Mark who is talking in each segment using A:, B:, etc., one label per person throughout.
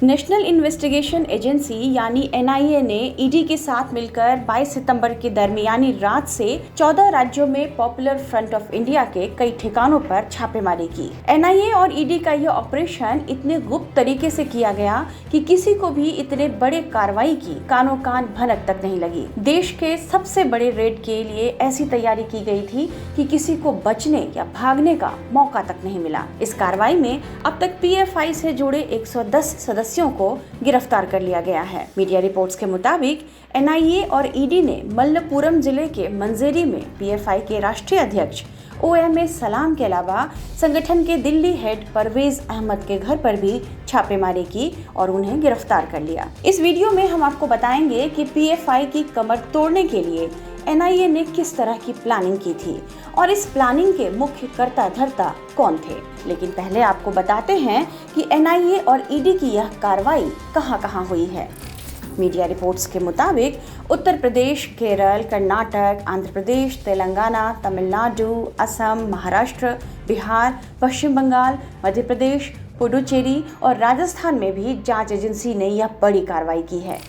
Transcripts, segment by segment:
A: National investigation agency यानी NIA ने ED के साथ मिलकर 22 सितंबर के दरमियानी रात से 14 राज्यों में पॉपुलर फ्रंट ऑफ इंडिया के कई ठिकानों पर छापेमारी की। एनआईए और ईडी का यह ऑपरेशन इतने गुप्त तरीके से किया गया कि किसी को भी इतने बड़े कार्रवाई की कानो कान भनक तक नहीं लगी। देश के सबसे बड़े रेड के लिए ऐसी तैयारी की गई थी कि किसी को बचने या भागने का मौका तक नहीं मिला। इस कार्रवाई में अब तक पीएफआई से जुड़े 110 सदस्यों को गिरफ्तार कर लिया गया है। मीडिया रिपोर्ट्स के मुताबिक एनआईए और ईडी ने मल्लपुरम जिले के मंजेरी में पीएफआई के राष्ट्रीय अध्यक्ष OMA सलाम के अलावा संगठन के दिल्ली हेड परवेज अहमद के घर पर भी छापेमारी की और उन्हें गिरफ्तार कर लिया। इस वीडियो में हम आपको बताएंगे कि पीएफआई की कमर तोड़ने के लिए एनआईए ने किस तरह की प्लानिंग की थी और इस प्लानिंग के मुख्य कर्ता धर्ता कौन थे। लेकिन पहले आपको बताते हैं कि एनआईए और ईडी की यह कार्रवाई कहां-कहां हुई है। मीडिया रिपोर्ट्स के मुताबिक उत्तर प्रदेश, केरल, कर्नाटक, आंध्र प्रदेश, तेलंगाना, तमिलनाडु, असम, महाराष्ट्र, बिहार, पश्चिम बंगाल, मध्य प्रदेश, पुडुचेरी और राजस्थान में भी जांच एजेंसी ने यह बड़ी कार्रवाई की है।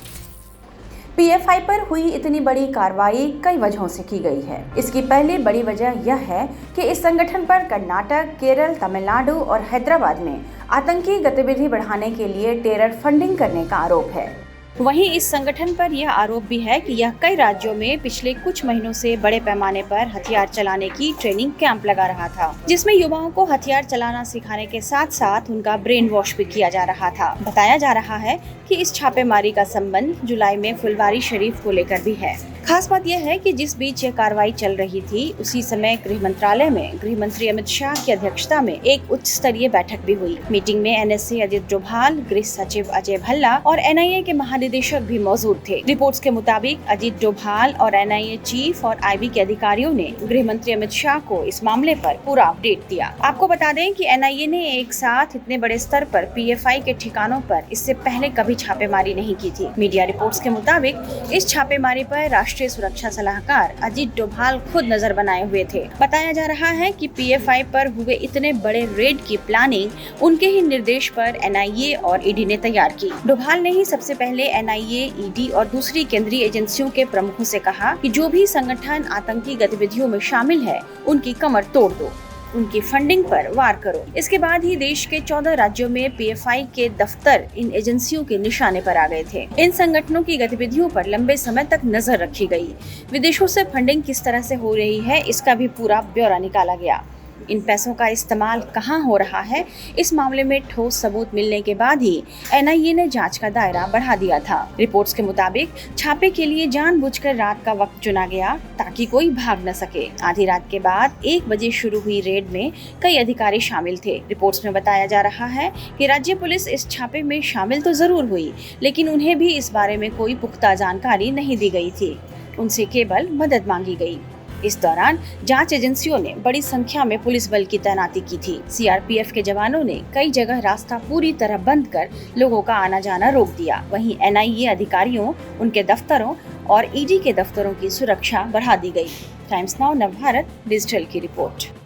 A: पीएफआई पर हुई इतनी बड़ी कार्रवाई कई वजहों से की गई है। इसकी पहली बड़ी वजह यह है कि इस संगठन पर कर्नाटक, केरल, तमिलनाडु और हैदराबाद में आतंकी गतिविधि बढ़ाने के लिए टेरर फंडिंग करने का आरोप है। वहीं इस संगठन पर यह आरोप भी है कि यह कई राज्यों में पिछले कुछ महीनों से बड़े पैमाने पर हथियार चलाने की ट्रेनिंग कैंप लगा रहा था, जिसमें युवाओं को हथियार चलाना सिखाने के साथ साथ उनका ब्रेन वॉश भी किया जा रहा था। बताया जा रहा है कि इस छापेमारी का संबंध जुलाई में फुलवारी शरीफ को लेकर भी है। खास बात यह है कि जिस बीच यह कार्रवाई चल रही थी, उसी समय गृह मंत्रालय में गृह मंत्री अमित शाह की अध्यक्षता में एक उच्च स्तरीय बैठक भी हुई। मीटिंग में एनएसए अजित डोभाल, गृह सचिव अजय भल्ला और एनआईए के महानिदेशक भी मौजूद थे। रिपोर्ट्स के मुताबिक अजित डोभाल और एनआईए चीफ और आईबी के अधिकारियों ने गृह मंत्री अमित शाह को इस मामले पर पूरा अपडेट दिया। आपको बता दें कि एनआईए ने एक साथ इतने बड़े स्तर पर पीएफआई के ठिकानों पर इससे पहले कभी छापेमारी नहीं की थी। मीडिया रिपोर्ट्स के मुताबिक इस छापेमारी पर राष्ट्रीय सुरक्षा सलाहकार अजित डोभाल खुद नजर बनाए हुए थे। बताया जा रहा है कि पीएफआई पर हुए इतने बड़े रेड की प्लानिंग उनके ही निर्देश पर एनआईए और ईडी ने तैयार की। डोभाल ने ही सबसे पहले एनआईए, ईडी और दूसरी केंद्रीय एजेंसियों के प्रमुखों से कहा कि जो भी संगठन आतंकी गतिविधियों में शामिल है, उनकी कमर तोड़ दो, उनकी फंडिंग पर वार करो। इसके बाद ही देश के 14 राज्यों में पीएफआई के दफ्तर इन एजेंसियों के निशाने पर आ गए थे। इन संगठनों की गतिविधियों पर लंबे समय तक नजर रखी गई। विदेशों से फंडिंग किस तरह से हो रही है, इसका भी पूरा ब्यौरा निकाला गया। इन पैसों का इस्तेमाल कहां हो रहा है, इस मामले में ठोस सबूत मिलने के बाद ही एनआईए ने जांच का दायरा बढ़ा दिया था। रिपोर्ट्स के मुताबिक छापे के लिए जानबूझकर रात का वक्त चुना गया ताकि कोई भाग न सके। आधी रात के बाद 1 बजे शुरू हुई रेड में कई अधिकारी शामिल थे। रिपोर्ट्स में बताया जा रहा है कि राज्य पुलिस इस छापे में शामिल तो जरूर हुई, लेकिन उन्हें भी इस बारे में कोई पुख्ता जानकारी नहीं दी गई थी। उनसे केवल मदद मांगी गई। इस दौरान जांच एजेंसियों ने बड़ी संख्या में पुलिस बल की तैनाती की थी। सीआरपीएफ के जवानों ने कई जगह रास्ता पूरी तरह बंद कर लोगों का आना जाना रोक दिया। वहीं एनआईए अधिकारियों, उनके दफ्तरों और ईडी के दफ्तरों की सुरक्षा बढ़ा दी गई। टाइम्स नाउ नवभारत डिजिटल की रिपोर्ट।